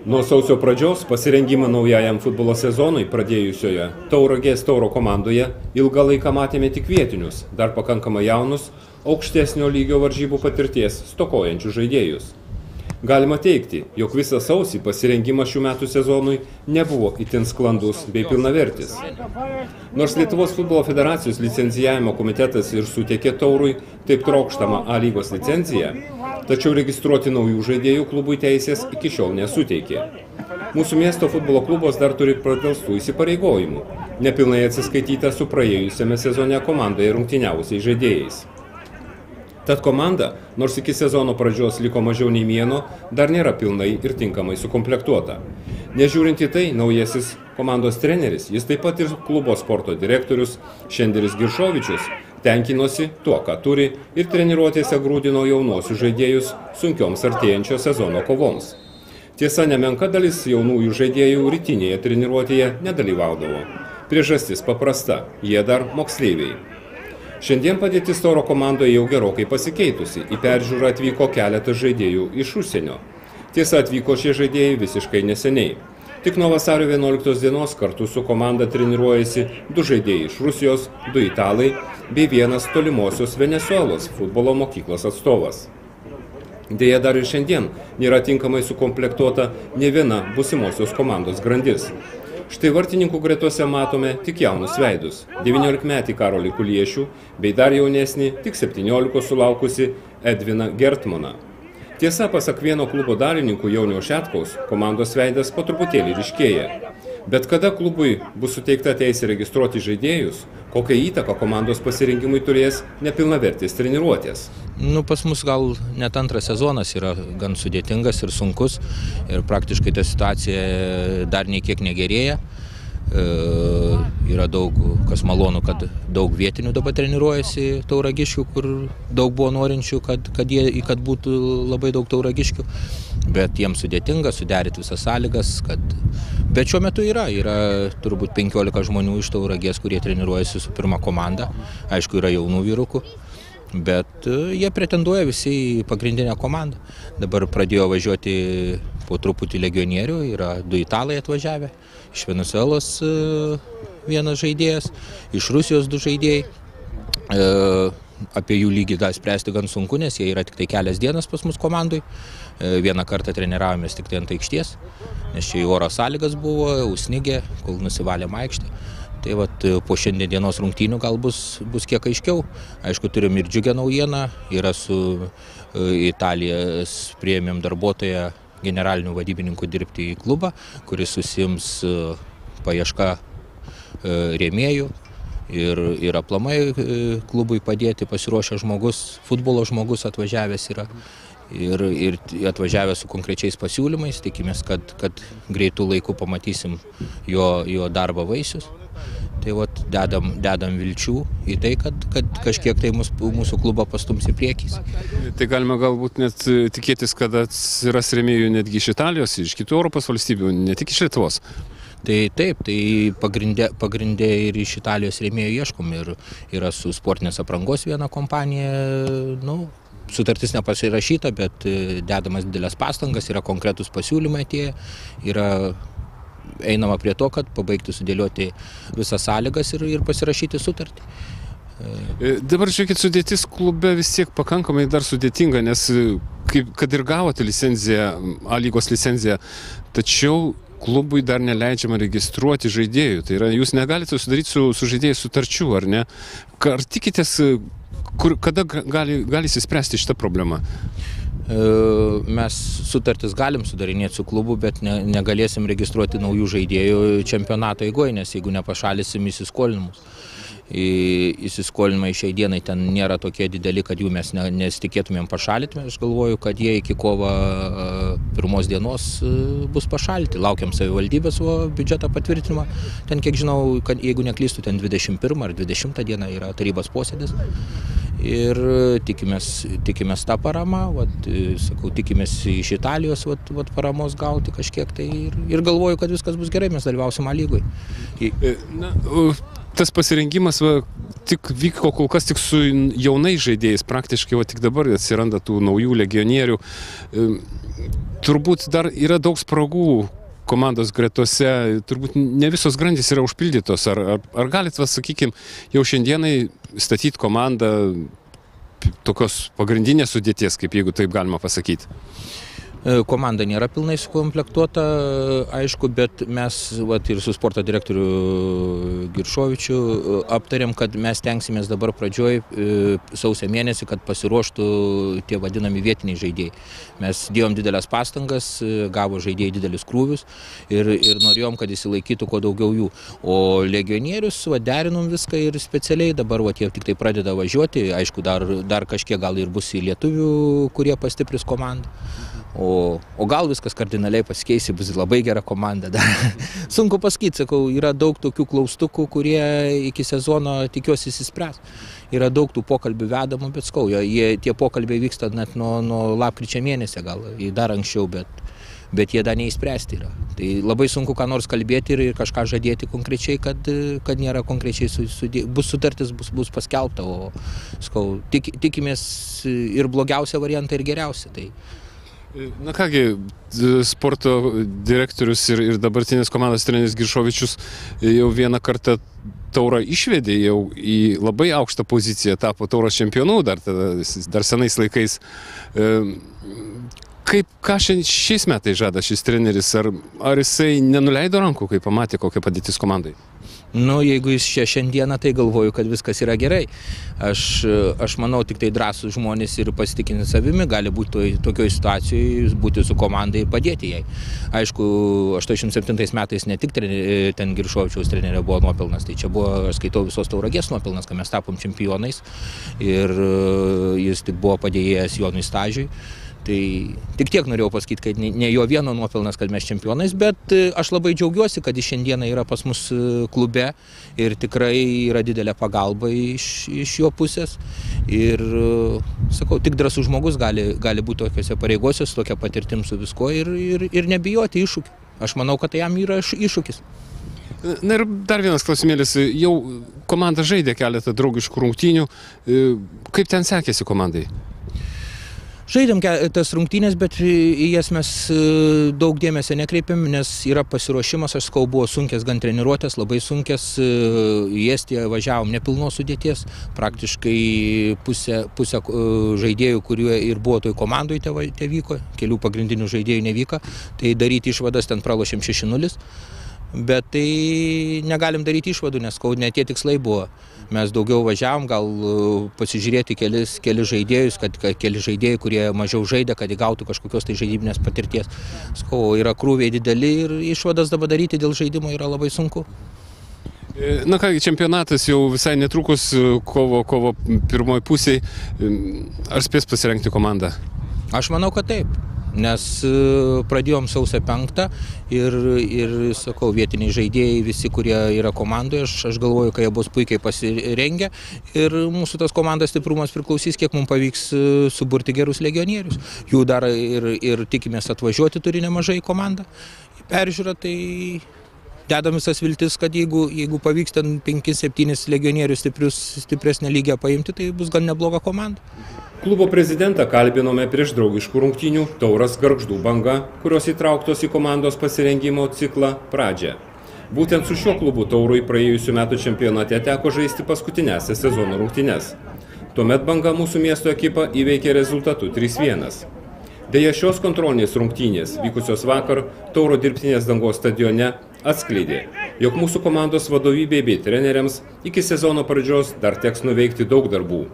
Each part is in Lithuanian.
Nuo sausio pradžios pasirengimą naujajam futbolo sezonui pradėjusioje Tauragės Tauro komandoje ilgą laiką matėme tik vietinius, dar pakankamai jaunus, aukštesnio lygio varžybų patirties stokojančius žaidėjus. Galima teigti, jog visą sausį pasirengimas šių metų sezonui nebuvo itin sklandus bei pilnavertis. Nors Lietuvos futbolo federacijos licencijavimo komitetas ir suteikė Taurui taip trokštamą A lygos licenciją, tačiau registruoti naujų žaidėjų klubui teisės iki šiol nesuteikė. Mūsų miesto futbolo klubas dar turi pradelstų įsipareigojimų, nepilnai atsiskaityta su praėjusiame sezone komandoje rungtyniavusiais žaidėjais. Tad komanda, nors iki sezono pradžios liko mažiau nei mėnuo, dar nėra pilnai ir tinkamai sukomplektuota. Nežiūrint į tai, naujasis komandos treneris, jis taip pat ir klubo sporto direktorius Šenderis Giršovičius, tenkinosi tuo, ką turi ir treniruotėse grūdino jaunuosius žaidėjus sunkioms artėjančio sezono kovoms. Tiesa, nemenka dalis jaunųjų žaidėjų rytinėje treniruotėje nedalyvaudavo. Priežastis paprasta – jie dar moksleiviai. Šiandien padėtis Tauro komandoje jau gerokai pasikeitusi, į peržiūrą atvyko keletas žaidėjų iš užsienio. Tiesa, atvyko šie žaidėjai visiškai neseniai. Tik nuo vasario 11 dienos kartu su komanda treniruojasi 2 žaidėjai iš Rusijos, 2 italai bei 1 tolimosios Venesuelos futbolo mokyklos atstovas. Deja, dar ir šiandien nėra tinkamai sukomplektuota nė viena būsimosios komandos grandis. Štai vartininkų gretose matome tik jaunus veidus – 19-metį Karolį Kuliešių bei dar jaunesnį, tik 17 sulaukusi Edviną Gertmaną. Tiesa, pasak vieno klubo dalininkų Jaunio Šetkaus, komandos veidas po truputėlį ryškėja. Bet kada klubui bus suteikta teisė registruoti žaidėjus, kokią įtaką komandos pasirinkimui turės nepilnavertės treniruotės? Pas mus gal net antras sezonas yra gan sudėtingas ir sunkus ir praktiškai ta situacija dar nei kiek negerėja. Yra daug, kas malonu, kad daug vietinių dabar treniruojasi tauragiškių, kur daug buvo norinčių, kad būtų labai daug tauragiškių, bet jiems sudėtinga suderinti visas sąlygas. Bet šiuo metu yra turbūt 15 žmonių iš Tauragės, kurie treniruojasi su pirma komanda, aišku, yra jaunų vyrukų. Bet jie pretenduoja visi į pagrindinę komandą. Dabar pradėjo važiuoti po truputį legionierių, yra 2 italai atvažiavę, iš Venesuelos 1 žaidėjas, iš Rusijos 2 žaidėjai. Apie jų lygį dar spręsti gan sunku, nes jie yra tik tai kelias dienas pas mus komandui. 1 kartą treniravomės tik tai ant aikštės, nes čia į oro sąlygas buvo, užsnigė, kol nusivalėm aikštę. Tai po šiandienos rungtynių gal bus kiek aiškiau. Aišku, turim ir džiugę naujieną, yra su Italijos priėmėm darbuotoją generalinių vadybininkų dirbti į klubą, kuris užsiims paieška rėmėjų ir aplamai klubui padėti pasiruošęs žmogus, futbolo žmogus atvažiavęs yra. Ir atvažiavę su konkrečiais pasiūlymais, tikimės, kad greitų laikų pamatysim jo darbo vaisius. Tai dedam vilčių į tai, kad kažkiek tai mūsų klubą pastums į priekį. Tai galima galbūt net tikėtis, kad atsiras rėmėjų netgi iš Italijos, iš kitų Europos valstybių, ne tik iš Lietuvos. Tai taip, tai pagrindė ir iš Italijos rėmėjų ieškom. Ir yra su sportinės aprangos viena kompanija, sutartis nepasirašyta, bet dedamas didelės pastangas, yra konkretus pasiūlymai atėję, yra einama prie to, kad pabaigti sudėlioti visas sąlygas ir pasirašyti sutartį. Dabar, žiūrėkit, sudėtis klube vis tiek pakankamai dar sudėtinga, nes kad ir gavote licenciją, A lygos licenciją, tačiau klubui dar neleidžiama registruoti žaidėjų. Tai yra, jūs negalite sudaryti su žaidėjais sutarčių, ar ne? Ar tikitės, kada gali įsispręsti šitą problemą? Mes sutartis galim sudarinėti su klubu, bet negalėsim registruoti naujų žaidėjų čempionato eigoje, nes jeigu nepašalysim įsiskolinimus. Įsiskolinimai šiai dienai ten nėra tokie dideli, kad jų mes nesitikėtumėm pašalyti. Aš galvoju, kad jie iki kovo 1 dienos bus pašalyti. Laukiam savivaldybės biudžetą patvirtinimą. Ten, kiek žinau, kad jeigu neklystu, ten 21 ar 20 dieną yra tarybos posėdis. Ir tikimės tą paramą, tikimės iš Italijos paramos gauti kažkiek tai ir galvoju, kad viskas bus gerai, mes dalyvausim A lygoj. Tas pasirengimas tik vyko kol kas tik su jaunais žaidėjais, praktiškai tik dabar atsiranda tų naujų legionierių. turbūt dar yra daug spragų komandos gretose, turbūt ne visos grandys yra užpildytos. Ar galit, sakykime, jau šiandienai statyti komandą tokios pagrindinės sudėties, kaip jeigu taip galima pasakyti? Komanda nėra pilnai sukomplektuota, aišku, bet mes ir su sporto direktoriu Giršovičiu aptarėm, kad mes tenksimės dabar pradžioj sausio mėnesį, kad pasiruoštų tie vadinami vietiniai žaidėjai. Mes dėjom didelės pastangas, gavo žaidėjai didelius krūvius ir norėjom, kad įsilaikytų kuo daugiau jų. O legionierius derinom viską ir specialiai dabar jie tik tai pradeda važiuoti, aišku, dar kažkiek gal ir bus į lietuvių, kurie pastipris komandą. O gal viskas kardinaliai pasikeisi, bus labai gera komanda. Sunku pasakyti, sakau, yra daug tokių klaustukų, kurie iki sezono tikiuosi įsispręs. Yra daug tų pokalbių vedamų, bet sakau, tie pokalbiai vyksta net nuo lapkričio mėnesio, gal dar anksčiau, bet jie dar neįspręsti yra. Tai labai sunku ką nors kalbėti ir kažką žadėti konkrečiai, kad nėra konkrečiai bus sutartis, bus paskelbta, o sakau, tikimės ir blogiausią variantą, ir geriausią. Tai na kągi, sporto direktorius ir dabartinės komandos treneris Giršovičius jau vieną kartą Taurą išvedė jau į labai aukštą poziciją, tapo Tauros čempionu dar senais laikais. Ką šiais metais žada šis treneris? Ar jisai nenuleido rankų, kai pamatė, kokia padėtis komandai? Jeigu jis čia šiandieną, tai galvoju, kad viskas yra gerai. Aš manau, tik tai drąsūs žmonės ir pasitikinti savimi gali būti tokioje situacijoje, būti su komandai ir padėti jai. Aišku, 87 metais ne tik ten Giršovičiaus trenerio buvo nuopelnas, tai čia buvo, aš skaitau, visos Tauragės nuopelnas, kad mes tapom čempionais ir jis tik buvo padėjęs Jonui Stažiui. Tai tik tiek norėjau pasakyti, kad ne jo vieno nuopelnas, kad mes čempionais, bet aš labai džiaugiuosi, kad jis šiandieną yra pas mus klube ir tikrai yra didelė pagalba iš jo pusės. Ir, sakau, tik drąsus žmogus gali būti tokiuose pareigose, su tokia patirtim su visko ir nebijoti iššūkių. Aš manau, kad tai jam yra iššūkis. Na ir dar vienas klausimėlis. Jau komanda žaidė keletą draugiškų rungtynių. Kaip ten sekėsi komandai? Žaidėm tas rungtynės, bet į jas mes daug dėmesio nekreipėm, nes yra pasiruošimas, aš sakau, buvo sunkės gan treniruotės, labai sunkės. Į Estiją važiavom nepilnos sudėties, praktiškai pusė žaidėjų, kurie ir buvo toj komandoj te vyko, kelių pagrindinių žaidėjų nevyko, tai daryti išvadas ten pralošėm 6-0. Bet tai negalim daryti išvadų, nes ne tie tikslai buvo. Mes daugiau važiavom, gal pasižiūrėti keli žaidėjus, kad keli žaidėjai, kurie mažiau žaidė, kad įgautų kažkokios tai žaidybinės patirties. Yra krūviai dideli ir išvadas dabar daryti dėl žaidimo yra labai sunku. Na kągi, čempionatas jau visai netrukus, kovo pirmoji pusėje. Ar spės pasirengti komandą? Aš manau, kad taip. Nes pradėjom sausio 5 ir sakau, vietiniai žaidėjai, visi, kurie yra komandoje, aš galvoju, kad jie bus puikiai pasirengę ir mūsų tas komandos stiprumas priklausys, kiek mums pavyks suburti gerus legionierius. Jų dar ir tikimės atvažiuoti turi nemažai komandą. Peržiūrą, tai dedam visas viltis, kad jeigu pavyks ten 5-7 legionierius stipresnę lygę paimti, tai bus gan nebloga komanda. Klubo prezidentą kalbinome prieš draugiškų rungtynių Tauras Gargždų Banga, kurios įtrauktos į komandos pasirengimo ciklą pradžią. Būtent su šiuo klubu Taurui praėjusių metų čempionate teko žaisti paskutinėsias sezono rungtynes. Tuomet Banga mūsų miesto ekipą įveikė rezultatu 3-1. Deja, šios kontrolinės rungtynės, vykusios vakar Tauro dirbtinės dangos stadione, atskleidė, jog mūsų komandos vadovybei bei treneriams iki sezono pradžios dar teks nuveikti daug darbų.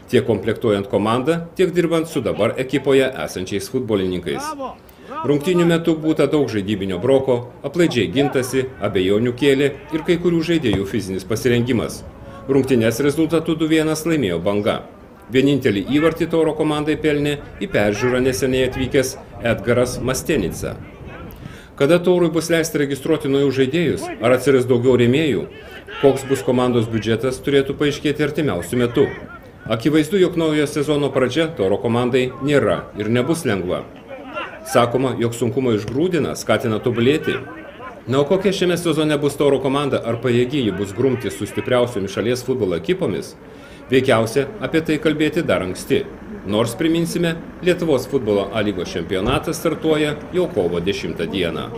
Tiek komplektuojant komandą, tiek dirbant su dabar ekipoje esančiais futbolininkais. Rungtynių metu būta daug žaidybinio broko, aplaidžiai gintasi, abejonių kėlė ir kai kurių žaidėjų fizinis pasirengimas. Rungtynės rezultatu 2-1 laimėjo Banga. Vienintelį įvartį Tauro komandai pelnė į peržiūrą neseniai atvykęs Edgaras Mastenica. Kada Taurui bus leisti registruoti naujus žaidėjus, ar atsiras daugiau rėmėjų, koks bus komandos biudžetas, turėtų paaiškėti artimiausiu metu. Akivaizdu, jog naujo sezono pradžia Tauro komandai nėra ir nebus lengva. Sakoma, jog sunkumo išgrūdina, skatina tobulėti. Na, o kokia šiame sezone bus Tauro komanda, ar pajėgi ji bus grumti su stipriausiomis šalies futbolo ekipomis? Veikiausia, apie tai kalbėti dar anksti. Nors priminsime, Lietuvos futbolo A lygos čempionatas startuoja jau kovo 10 dieną.